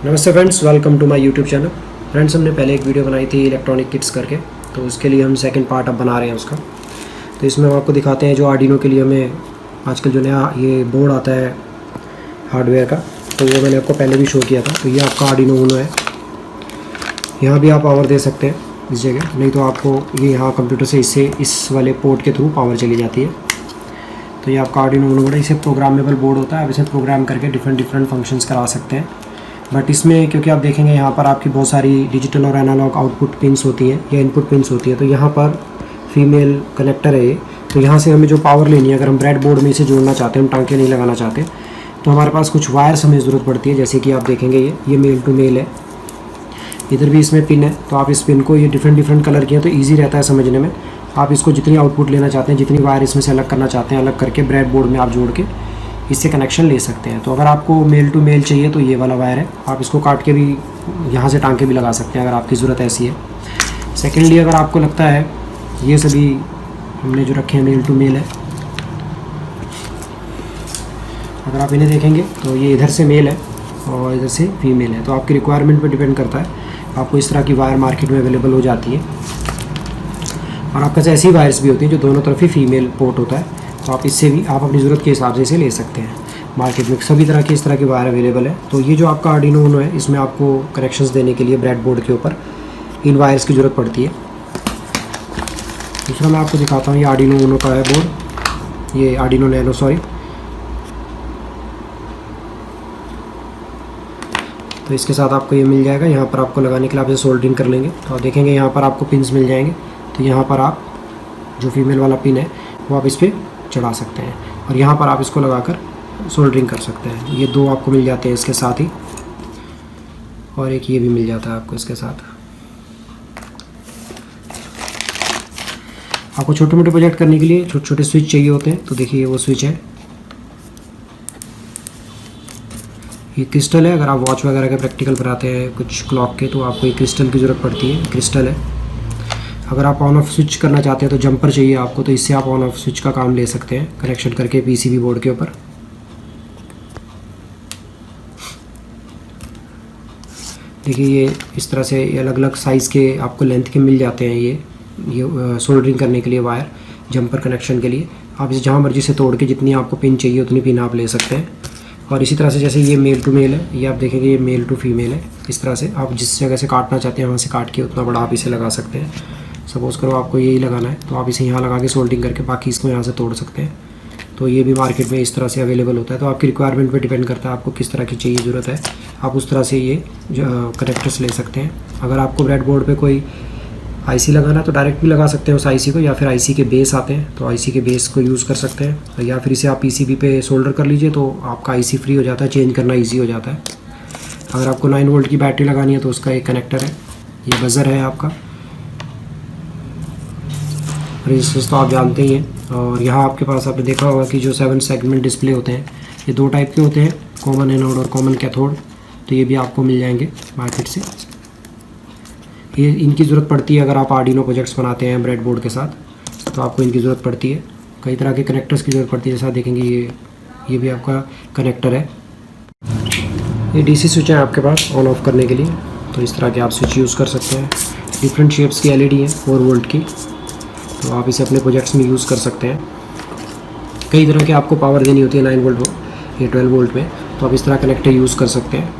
नमस्ते friends, welcome to my YouTube channel. Friends, हमने पहले एक वीडियो बनाई थी इलेक्ट्रॉनिक किट्स करके, तो उसके लिए हम सेकंड पार्ट अब बना रहे हैं उसका। तो इसमें हम आपको दिखाते हैं जो आर्डिनो के लिए हमें आजकल जो नया ये बोर्ड आता है हार्डवेयर का, तो वो मैंने आपको पहले भी शो किया था। तो ये आपका आर्डिनो ऊनो है। यहाँ भी आप पावर दे सकते हैं इस जगह, नहीं तो आपको ये यहाँ कंप्यूटर से इससे इस वाले पोर्ट के थ्रू पावर चली जाती है। तो ये आपका आर्डिनो ऊनो बोर्ड है। इसे प्रोग्रामेबल बोर्ड होता है, आप इसे प्रोग्राम करके डिफरेंट फंक्शंस करा सकते हैं। बट इसमें क्योंकि आप देखेंगे यहाँ पर आपकी बहुत सारी डिजिटल और एनालॉग आउटपुट पिंस होती हैं या इनपुट पिंस होती है। तो यहाँ पर फीमेल कनेक्टर है ये, तो यहाँ से हमें जो पावर लेनी है, अगर हम ब्रेड बोर्ड में इसे जोड़ना चाहते हैं, हम टांके नहीं लगाना चाहते, तो हमारे पास कुछ वायर्स हमें ज़रूरत पड़ती है। जैसे कि आप देखेंगे ये मेल टू मेल है, इधर भी इसमें पिन है। तो आप इस पिन को ये डिफरेंट कलर की है, तो ईजी रहता है समझने में। आप इसको जितनी आउटपुट लेना चाहते हैं, जितनी वायर इसमें से अलग करना चाहते हैं, अलग करके ब्रेड बोर्ड में आप जोड़ के इससे कनेक्शन ले सकते हैं। तो अगर आपको मेल टू मेल चाहिए तो ये वाला वायर है, आप इसको काट के भी यहाँ से टांके भी लगा सकते हैं अगर आपकी ज़रूरत ऐसी है। सेकेंडली, अगर आपको लगता है ये सभी हमने जो रखे हैं मेल टू मेल है, अगर आप इन्हें देखेंगे तो ये इधर से मेल है और इधर से फीमेल है। तो आपकी रिक्वायरमेंट पर डिपेंड करता है, आपको इस तरह की वायर मार्केट में अवेलेबल हो जाती है। और आपके पास ऐसी वायर्स भी होती हैं जो दोनों तरफ ही फीमेल पोर्ट होता है, तो आप इससे भी आप अपनी ज़रूरत के हिसाब से इसे ले सकते हैं। मार्केट में सभी तरह की इस तरह की वायर अवेलेबल है। तो ये जो आपका आर्डिनो ऊनो है, इसमें आपको कनेक्शंस देने के लिए ब्रेड बोर्ड के ऊपर इन वायर्स की ज़रूरत पड़ती है। दूसरा मैं आपको दिखाता हूँ, ये आर्डिनो ऊनो का है बोर्ड, ये आर्डिनो नैनो तो इसके साथ आपको ये मिल जाएगा। यहाँ पर आपको लगाने के लिए आप इसे सोल्डरिंग कर लेंगे। तो आप देखेंगे यहाँ पर आपको पिन्स मिल जाएंगे। तो यहाँ पर आप जो फीमेल वाला पिन है वो आप इस पर चढ़ा सकते हैं और यहाँ पर आप इसको लगाकर सोल्डरिंग कर सकते हैं। ये दो आपको मिल जाते हैं इसके साथ ही, और एक ये भी मिल जाता है आपको इसके साथ। आपको छोटे मोटे प्रोजेक्ट करने के लिए छोटे छोटे स्विच चाहिए होते हैं। तो देखिए वो स्विच है, ये क्रिस्टल है। अगर आप वॉच वगैरह के प्रैक्टिकल बनाते हैं कुछ क्लॉक के, तो आपको ये क्रिस्टल की ज़रूरत पड़ती है, क्रिस्टल है। अगर आप ऑन ऑफ स्विच करना चाहते हैं तो जंपर चाहिए आपको, तो इससे आप ऑन ऑफ स्विच का काम ले सकते हैं कनेक्शन करके पीसीबी बोर्ड के ऊपर। देखिए ये इस तरह से अलग अलग साइज़ के आपको लेंथ के मिल जाते हैं ये सोल्डरिंग करने के लिए वायर, जंपर कनेक्शन के लिए। आप इसे जहाँ मर्जी से तोड़ के जितनी आपको पिन चाहिए उतनी पिन आप ले सकते हैं। और इसी तरह से जैसे ये मेल टू मेल है, ये आप देखेंगे ये मेल टू फीमेल है। इस तरह से आप जिस जगह से काटना चाहते हैं वहाँ से काट के उतना बड़ा आप इसे लगा सकते हैं। सपोज़ करो आपको यही लगाना है, तो आप इसे यहाँ लगा के सोल्डरिंग करके बाकी इसको यहाँ से तोड़ सकते हैं। तो ये भी मार्केट में इस तरह से अवेलेबल होता है। तो आपकी रिक्वायरमेंट पे डिपेंड करता है आपको किस तरह की चाहिए ज़रूरत है, आप उस तरह से ये कनेक्टर्स ले सकते हैं। अगर आपको ब्रेड बोर्ड पे कोई आईसी लगाना है तो डायरेक्ट भी लगा सकते हैं उस आईसी को, या फिर आईसी के बेस आते हैं तो आईसी के बेस को यूज़ कर सकते हैं, या फिर इसे आप पीसीबी पे सोल्डर कर लीजिए तो आपका आईसी फ्री हो जाता है, चेंज करना ईजी हो जाता है। अगर आपको 9 वोल्ट की बैटरी लगानी है तो उसका एक कनेक्टर है, ये बज़र है आपका। रेजिस्टेंस तो आप जानते ही हैं। और यहाँ आपके पास आपने देखा होगा कि जो 7 सेगमेंट डिस्प्ले होते हैं, ये 2 टाइप के होते हैं, कॉमन एनोड और कॉमन कैथोड। तो ये भी आपको मिल जाएंगे मार्केट से। ये इनकी ज़रूरत पड़ती है अगर आप आर्डिनो प्रोजेक्ट्स बनाते हैं ब्रेड बोर्ड के साथ, तो आपको इनकी ज़रूरत पड़ती है। कई तरह के कनेक्टर्स की ज़रूरत पड़ती है, जैसा देखेंगे ये भी आपका कनेक्टर है। ये डीसी स्विच है आपके पास ऑन ऑफ करने के लिए, तो इस तरह के आप स्विच यूज़ कर सकते हैं। डिफरेंट शेप्स की एलईडी है 4 वोल्ट की, तो आप इसे अपने प्रोजेक्ट्स में यूज़ कर सकते हैं। कई तरह के आपको पावर देनी होती है 9 वोल्ट या 12 वोल्ट में, तो आप इस तरह कनेक्टर यूज़ कर सकते हैं।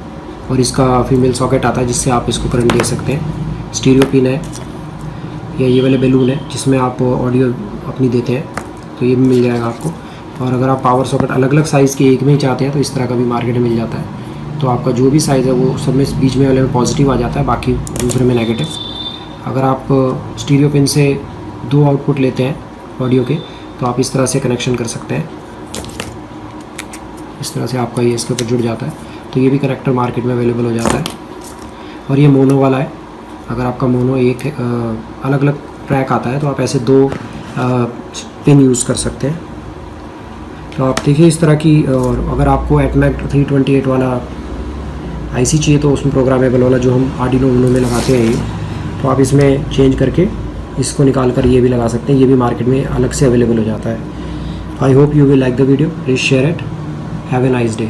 और इसका फीमेल सॉकेट आता है जिससे आप इसको करंट दे सकते हैं। स्टीरियो पिन है, या ये वाले बैलून है जिसमें आप ऑडियो अपनी देते हैं, तो ये भी मिल जाएगा आपको। और अगर आप पावर सॉकेट अलग अलग साइज़ के एक में ही चाहते हैं तो इस तरह का भी मार्केट में मिल जाता है। तो आपका जो भी साइज़ है वो सब में बीच में वाले में पॉजिटिव आ जाता है, बाकी दूसरे में नेगेटिव। अगर आप स्टीरियो पिन से 2 आउटपुट लेते हैं ऑडियो के, तो आप इस तरह से कनेक्शन कर सकते हैं। इस तरह से आपका ये इसके ऊपर जुड़ जाता है, तो ये भी कनेक्टर मार्केट में अवेलेबल हो जाता है। और ये मोनो वाला है। अगर आपका मोनो एक अलग अलग ट्रैक आता है तो आप ऐसे 2 पिन यूज़ कर सकते हैं। तो आप देखिए इस तरह की। और अगर आपको एटमैक 328 वाला आईसी चाहिए तो उसमें प्रोग्रामेबल वाला जो हम आर्डिनो ऊनो में लगाते हैं, ये तो आप इसमें चेंज करके इसको निकाल कर ये भी लगा सकते हैं। ये भी मार्केट में अलग से अवेलेबल हो जाता है। I hope you will like the video, please share it. Have a nice day.